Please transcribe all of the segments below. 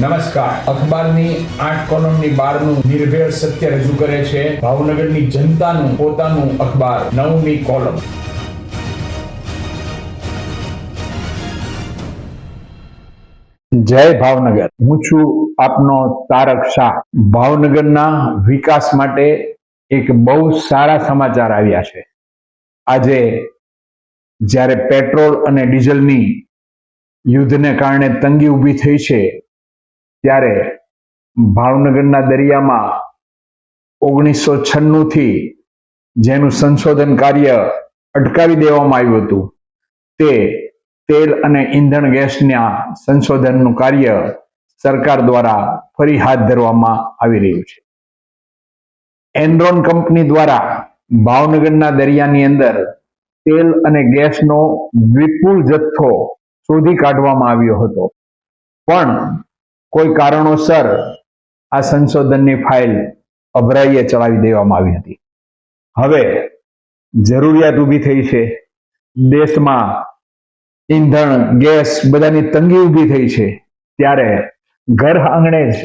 નમસ્કાર. અખબારની 8 કોલમની 12નું નિર્ભેળ સત્ય રજૂ કરે છે ભાવનગરની જનતાનું પોતાનું અખબાર 9ની કોલમ. જય ભાવનગર. હું છું આપનો તારક શાહ. ભાવનગરના વિકાસ માટે એક બહુ સારા સમાચાર આવ્યા છે. આજે જ્યારે પેટ્રોલ અને ડીઝલની યુદ્ધને કારણે તંગી ઊભી થઈ છે, ત્યારે ભાવનગરના દરિયામાં 1996 થી જેનું સંશોધન કાર્ય અટકાવી દેવામાં આવ્યું હતું, તે તેલ અને ઈંધણ ગેસના સંશોધનનું કાર્ય સરકાર દ્વારા ફરી હાથ ધરવામાં આવી રહ્યું છે. એનરોન કંપની દ્વારા ભાવનગરના દરિયાની અંદર તેલ અને ગેસનો વિપુલ જથ્થો શોધી કાઢવામાં આવ્યો હતો, પણ કોઈ કારણોસર આ સંશોધનની ફાઇલ અભરાઈએ ચડાવી દેવામાં આવી હતી. હવે જરૂરિયાત ઊભી થઈ છે. દેશમાં ઈંધણ, ગેસ બધાની તંગી ઊભી થઈ છે, ત્યારે ઘર આંગણે જ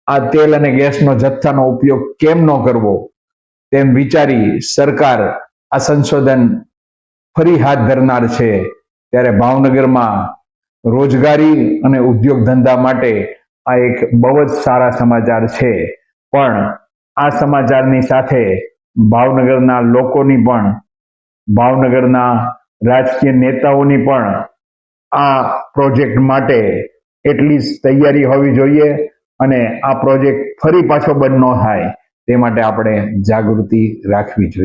આ તેલ અને ગેસનો જથ્થાનો ઉપયોગ કેમ ન કરવો, તેમ વિચારી સરકાર આ સંશોધન ફરી હાથ ધરનાર છે. ત્યારે ભાવનગરમાં રોજગારી અને ઉદ્યોગ ધંધા માટે આ એક બહુ જ સારા સમાચાર છે. પણ આ સમાચારની સાથે ભાવનગરના લોકોની પણ, ભાવનગરના રાજકીય નેતાઓની પણ આ પ્રોજેક્ટ માટે એટલી જ તૈયારી હોવી જોઈએ, અને આ પ્રોજેક્ટ ફરી પાછો બંધ ન થાય તે માટે આપણે જાગૃતિ રાખવી જોઈએ.